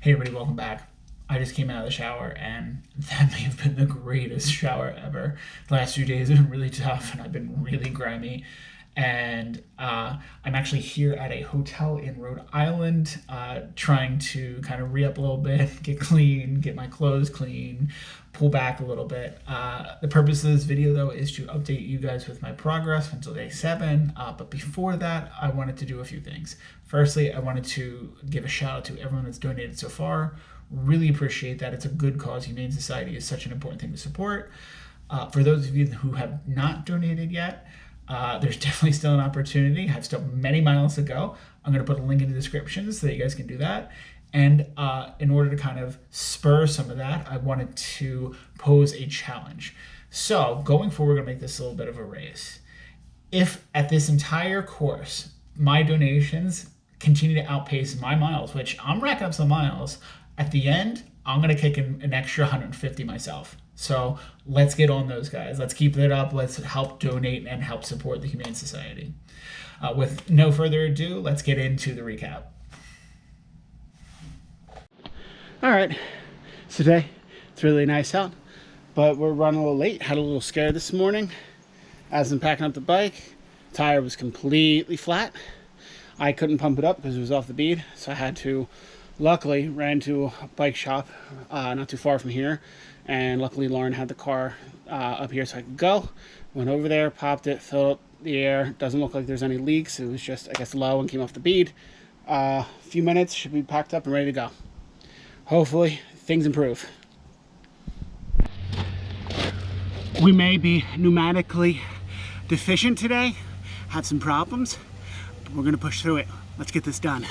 Hey everybody, welcome back. I just came out of the shower and that may have been the greatest shower ever. The last few days have been really tough and I've been really grimy. And I'm actually here at a hotel in Rhode Island, trying to kind of re-up a little bit, get clean, get my clothes clean, pull back a little bit. The purpose of this video though is to update you guys with my progress until day 7. But before that, I wanted to do a few things. Firstly, I wanted to give a shout out to everyone that's donated so far. Really appreciate that. It's a good cause. Humane Society is such an important thing to support. For those of you who have not donated yet, there's definitely still an opportunity. I have still many miles to go. I'm going to put a link in the description so that you guys can do that. And in order to kind of spur some of that, I wanted to pose a challenge. So going forward, we're going to make this a little bit of a race. If at this entire course, my donations continue to outpace my miles, which I'm racking up some miles, at the end, I'm going to kick in an extra 150 myself. So let's get on those guys. Let's keep it up. Let's help donate and help support the Humane Society. With no further ado, let's get into the recap. All right, so today it's really nice out, but we're running a little late. Had a little scare this morning. As I'm packing up the bike, tire was completely flat. I couldn't pump it up because it was off the bead, so I had to, luckily, ran to a bike shop not too far from here. And luckily Lauren had the car up here so I could go. Went over there, popped it, filled up the air. Doesn't look like there's any leaks. It was just, I guess, low and came off the bead. A few minutes, should be packed up and ready to go. Hopefully things improve. We may be pneumatically deficient today, have some problems, but we're gonna push through it. Let's get this done.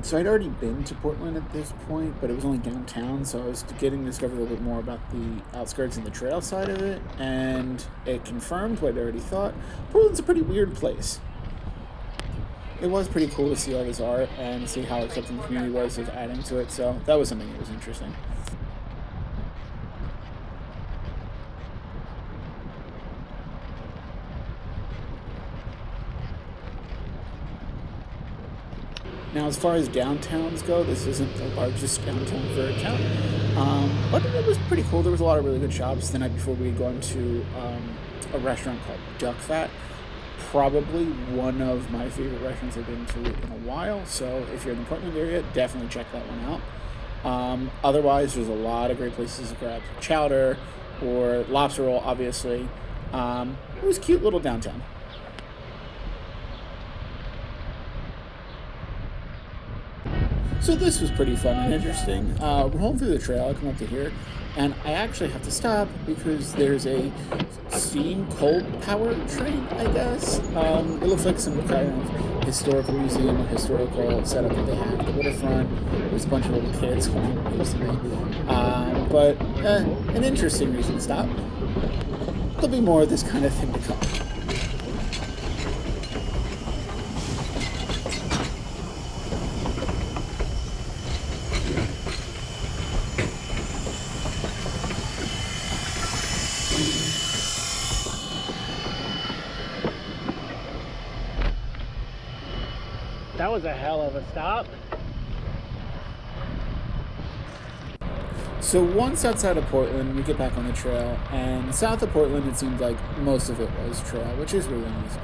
So I'd already been to Portland at this point, but it was only downtown, so I was getting to discover a little bit more about the outskirts and the trail side of it, and it confirmed what I'd already thought. Portland's a pretty weird place. It was pretty cool to see all this art and see how accepting the community was of adding to it, so that was something that was interesting. Now, as far as downtowns go, this isn't the largest downtown for a town, but it was pretty cool. There was a lot of really good shops. The night before, we had gone to a restaurant called Duck Fat. Probably one of my favorite restaurants I've been to in a while. So if you're in the Portland area, definitely check that one out. Otherwise, there's a lot of great places to grab chowder or lobster roll, obviously. It was a cute little downtown. So this was pretty fun and interesting. We're home through the trail. I come up to here, and I actually have to stop because there's a steam coal power train, I guess. It looks like some kind of historical museum or historical setup that they have at the waterfront. There's a bunch of little kids going basically. But an interesting reason to stop. There'll be more of this kind of thing to come. That was a hell of a stop. So once outside of Portland, we get back on the trail, and south of Portland, it seemed like most of it was trail, which is really nice.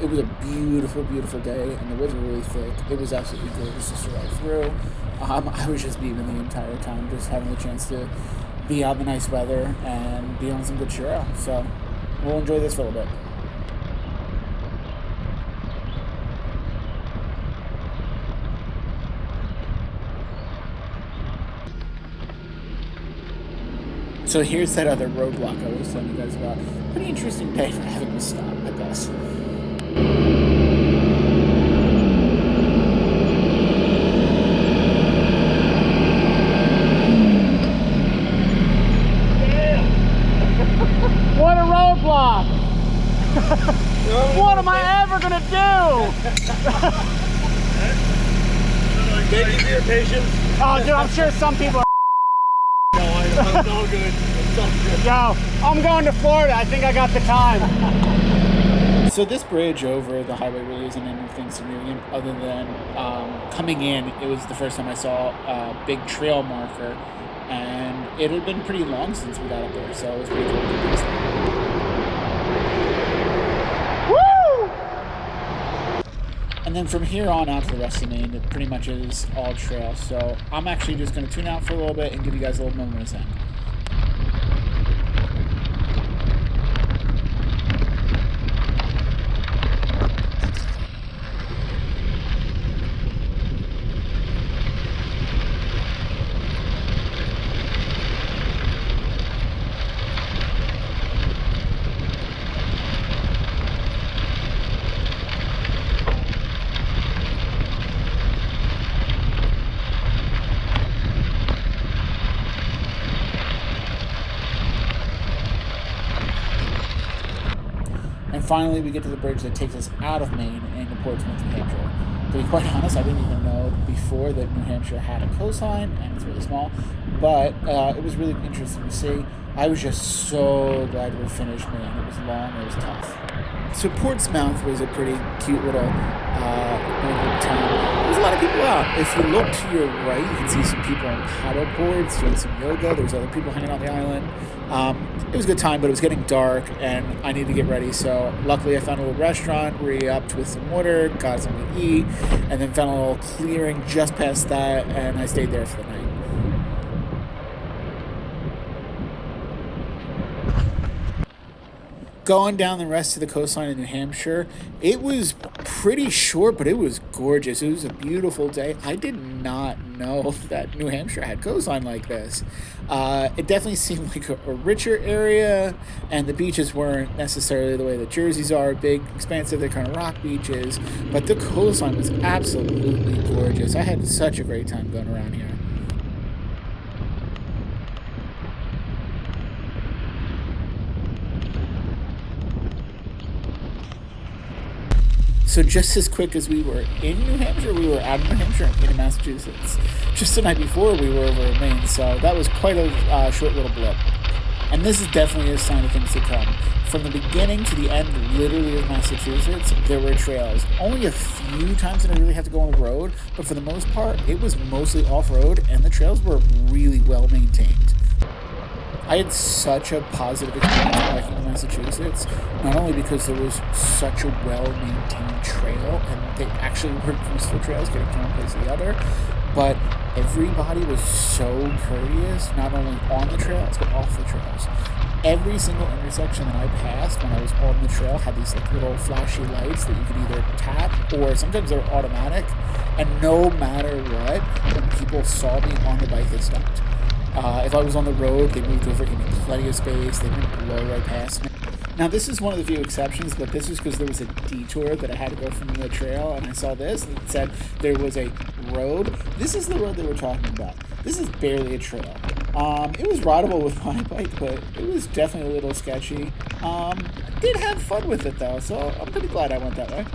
It was a beautiful, beautiful day, and the woods were really thick. It was absolutely gorgeous just to ride through. I was just beaming the entire time, just having the chance to be out in the nice weather and be on some good trail. So we'll enjoy this for a little bit. So here's that other roadblock I was telling you guys about. Pretty interesting day for having to stop, I guess. What a roadblock! What am I ever gonna do? Thank you for your patience. Oh, dude, I'm sure some people are. It's all good. It's all good. Yo, I'm going to Florida. I think I got the time. So this bridge over the highway really isn't anything significant other than coming in, it was the first time I saw a big trail marker, and it had been pretty long since we got up there, so it was pretty cool to do this. Woo! And then from here on out to the rest of Maine, it pretty much is all trail, so I'm actually just going to tune out for a little bit and give you guys a little moment of zen. And finally, we get to the bridge that takes us out of Maine and into Portsmouth, New Hampshire. To be quite honest, I didn't even know before that New Hampshire had a coastline, and it's really small, but it was really interesting to see. I was just so glad to have finished Maine. It was long, it was tough. So Portsmouth was a pretty cute little town. There's a lot of people out. If you look to your right, you can see some people on paddle boards doing some yoga. There's other people hanging out on the island. It was a good time, but it was getting dark, and I needed to get ready. So luckily I found a little restaurant, re-upped with some water, got something to eat, and then found a little clearing just past that, and I stayed there for the night. Going down the rest of the coastline in New Hampshire, it was pretty short, but it was gorgeous. It was a beautiful day. I did not know that New Hampshire had coastline like this. It definitely seemed like a richer area, and the beaches weren't necessarily the way that Jersey's are, big, expansive, they're kind of rock beaches, but the coastline was absolutely gorgeous. I had such a great time going around here. So just as quick as we were in New Hampshire, we were out of New Hampshire and into Massachusetts. Just the night before, we were over in Maine, so that was quite a short little blip. And this is definitely a sign of things to come. From the beginning to the end, literally, of Massachusetts, there were trails. Only a few times did I really have to go on the road, but for the most part, it was mostly off-road, and the trails were really well maintained. I had such a positive experience biking in Massachusetts, not only because there was such a well-maintained trail, and they actually were useful trails getting from one place to the other, but everybody was so courteous, not only on the trails, but off the trails. Every single intersection that I passed when I was on the trail had these like little flashy lights that you could either tap, or sometimes they were automatic, and no matter what, when people saw me on the bike, they stopped. If I was on the road, they moved over, gave me plenty of space, they didn't blow right past me. Now, this is one of the few exceptions, but this was because there was a detour that I had to go from the trail, and I saw this, and it said there was a road. This is the road they were talking about. This is barely a trail. It was rideable with my bike, but it was definitely a little sketchy. I did have fun with it, though, so I'm pretty glad I went that way.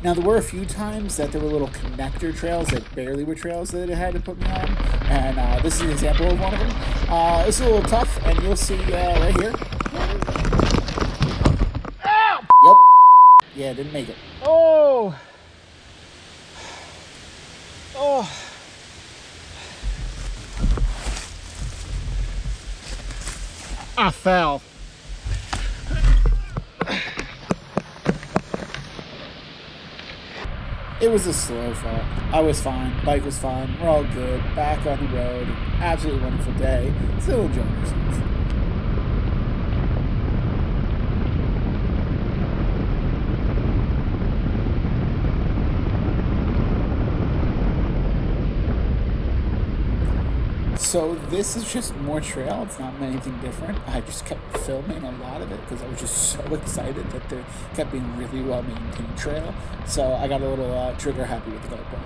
Now, there were a few times that there were little connector trails that barely were trails that it had to put me on, and this is an example of one of them. It's a little tough, and you'll see right here. Ow! Yep. Yeah, didn't make it. Oh! Oh! I fell. It was a slow fall. I was fine. Bike was fine. We're all good. Back on the road. Absolutely wonderful day. Still enjoying ourselves. So this is just more trail. It's not anything different. I just kept filming a lot of it because I was just so excited that there kept being really well maintained trail. So I got a little trigger happy with the GoPro.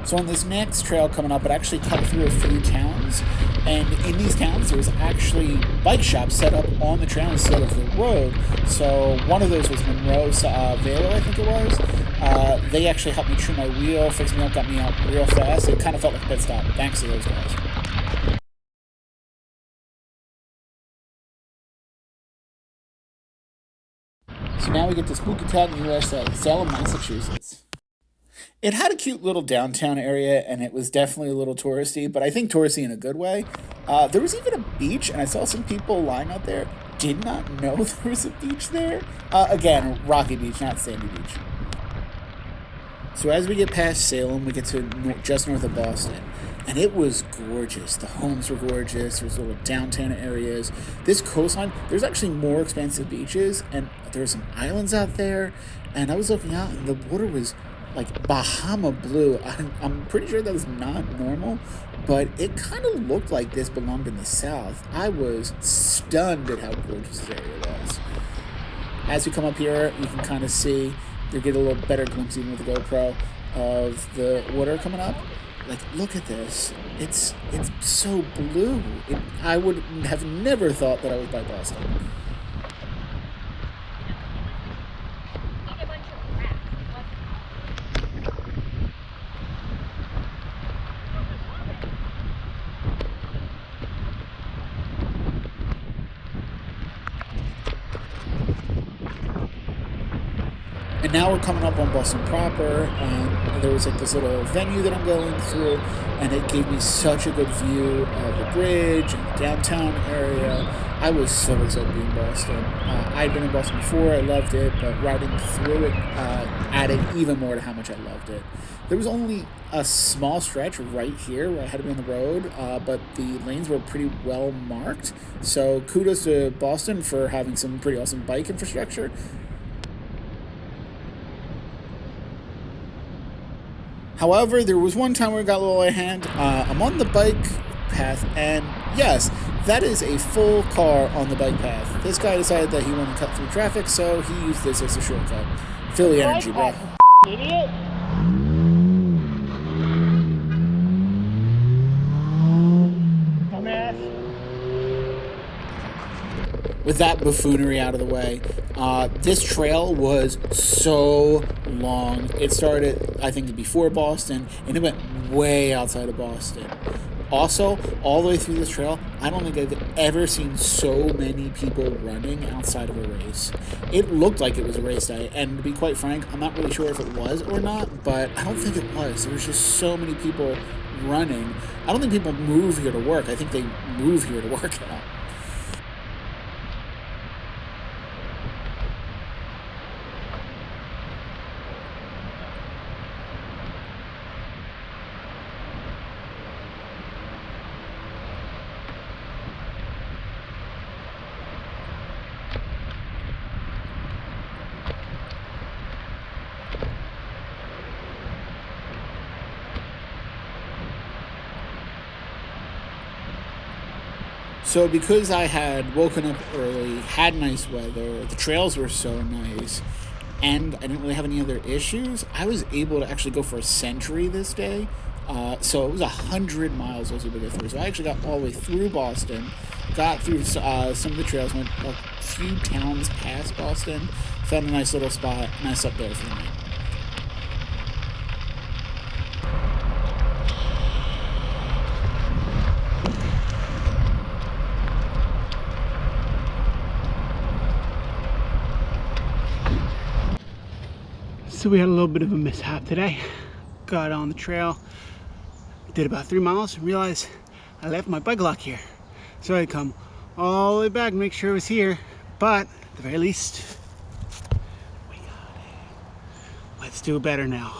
So on this next trail coming up, it actually cut through a few towns, and in these towns there was actually bike shops set up on the trail instead of the road. So one of those was Monroe Velo, I think it was. They actually helped me trim my wheel, fix me up, got me out real fast. It kind of felt like a pit stop. Thanks to those guys. So now we get to Spooky Town, USA, Salem, Massachusetts. It had a cute little downtown area, and it was definitely a little touristy, but I think touristy in a good way. There was even a beach, and I saw some people lying out there. Did not know there was a beach there. Again, rocky beach, not sandy beach. So as we get past Salem, we get to just north of Boston. And it was gorgeous. The homes were gorgeous. There's little downtown areas. This coastline, there's actually more expansive beaches, and there were some islands out there. And I was looking out, and the water was like Bahama blue. I'm pretty sure that was not normal, but it kind of looked like this belonged in the South. I was stunned at how gorgeous this area was. As we come up here, you can kind of see, you get a little better glimpse even with the GoPro of the water coming up. Like, look at this. It's so blue. I would have never thought that I was by Boston. And now we're coming up on Boston proper, and there was like this little venue that I'm going through, and it gave me such a good view of the bridge and the downtown area. I was so excited to be in Boston. I'd been in Boston before, I loved it, but riding through it added even more to how much I loved it. There was only a small stretch right here where I had to be on the road, but the lanes were pretty well marked. So kudos to Boston for having some pretty awesome bike infrastructure. However, there was one time where it got a little out of hand. I'm on the bike path, and yes, that is a full car on the bike path. This guy decided that he wanted to cut through traffic, so he used this as a shortcut. Philly energy, bro. Idiot. Dumbass. With that buffoonery out of the way, this trail was so long. It started, I think, before Boston, and it went way outside of Boston. Also, all the way through this trail, I don't think I've ever seen so many people running outside of a race. It looked like it was a race day, and to be quite frank, I'm not really sure if it was or not, but I don't think it was. There was just so many people running. I don't think people move here to work. I think they move here to work out. So because I had woken up early, had nice weather, the trails were so nice, and I didn't really have any other issues, I was able to actually go for a century this day. So it was 100 miles I was able to get through. So I actually got all the way through Boston, got through some of the trails, went a few towns past Boston, found a nice little spot, and I slept there for the night. So we had a little bit of a mishap today. Got on the trail, did about 3 miles, and realized I left my bike lock here. So I had to come all the way back and make sure it was here. But at the very least, we got it. Let's do better now.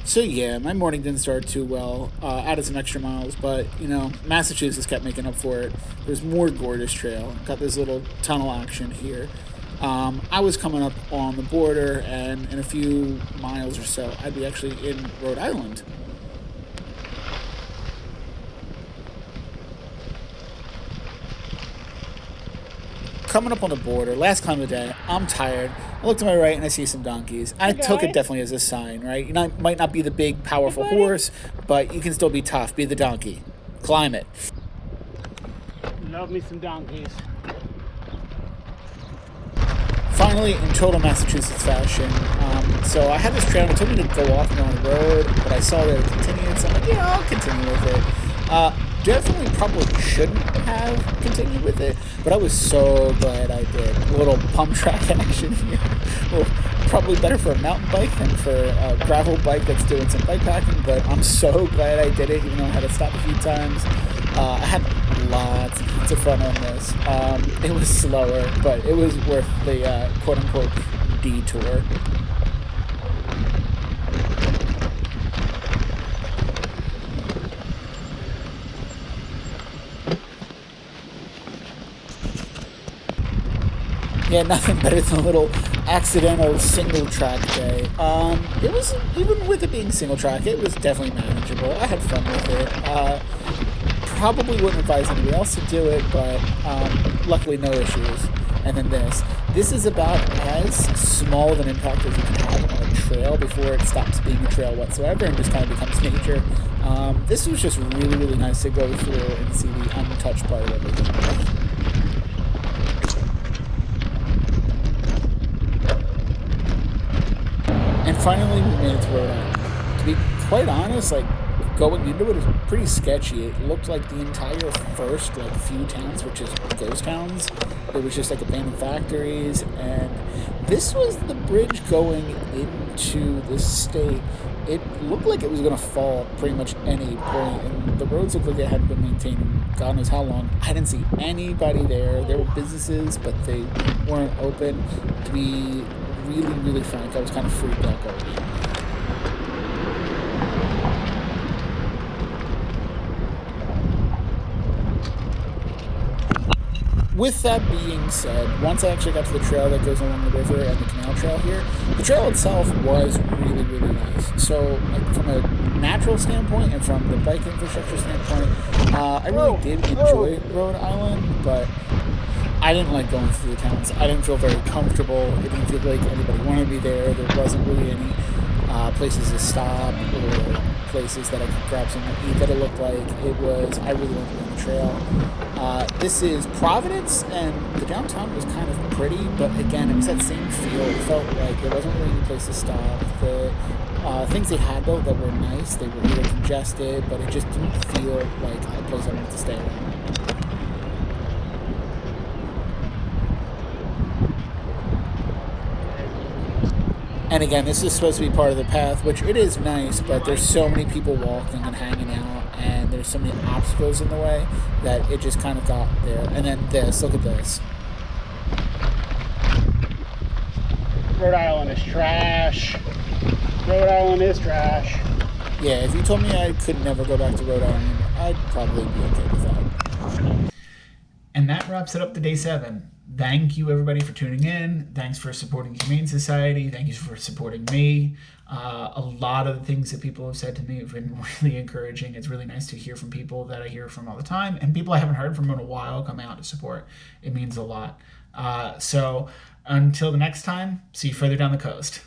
So yeah, my morning didn't start too well. Added some extra miles, but you know, Massachusetts kept making up for it. There's more gorgeous trail. Got this little tunnel action here. I was coming up on the border, and in a few miles or so, I'd be actually in Rhode Island. Coming up on the border, last climb of the day, I'm tired. I look to my right and I see some donkeys. I took it definitely as a sign, right? You know, might not be the big, powerful horse, but you can still be tough. Be the donkey. Climb it. Love me some donkeys. Finally, in total Massachusetts fashion, so I had this trail, and it told me to go off and go on the road, but I saw that it continued, so I'm like, yeah, I'll continue with it. definitely probably shouldn't have continued with it, but I was so glad I did. A little pump track action here. Well, probably better for a mountain bike than for a gravel bike that's doing some bike packing, but I'm so glad I did it, even though I had to stop a few times. I had lots of fun on this. It was slower, but it was worth the quote-unquote detour. Yeah, nothing better than a little accidental single track day. It was, even with it being single track, it was definitely manageable. I had fun with it. Probably wouldn't advise anybody else to do it, but luckily no issues. And then this is about as small of an impact as you can have on a trail before it stops being a trail whatsoever and just kind of becomes nature. This was just really nice to go through and see the untouched part of everything. And finally, we made it to Rhode Island. To be quite honest, like, going into it was pretty sketchy. It looked like the entire first, like, few towns were just ghost towns. It was just, like, abandoned factories. And this was the bridge going into the state. It looked like it was going to fall at pretty much any point. And the roads looked like they hadn't been maintained in God knows how long. I didn't see anybody there. There were businesses, but they weren't open. To be really frank, I was kind of freaked out going in. With that being said, once I actually got to the trail that goes along the river and the canal trail here, the trail itself was really nice. So, like, from a natural standpoint and from the bike infrastructure standpoint, I really did enjoy Rhode Island, but I didn't like going through the towns. I didn't feel very comfortable. It didn't feel like anybody wanted me there. There wasn't really any places to stop or places that I could grab something to eat that it looked like. I really wanted to be on the trail. This is Providence, and the downtown was kind of pretty, but again, it was that same feel. It felt like there wasn't really any place to stop. The things they had, though, that were nice, they were either congested, but it just didn't feel like a place I wanted to stay around. And again, this is supposed to be part of the path, which it is nice, but there's so many people walking and hanging out, and there's so many obstacles in the way that it just kind of got there. And then look at this. Rhode Island is trash. Rhode Island is trash. Yeah, if you told me I could never go back to Rhode Island, I'd probably be okay with that. And that wraps it up to day 7. Thank you, everybody, for tuning in. Thanks for supporting the Humane Society. Thank you for supporting me. A lot of the things that people have said to me have been really encouraging. It's really nice to hear from people that I hear from all the time, and people I haven't heard from in a while come out to support. It means a lot. So until the next time, see you further down the coast.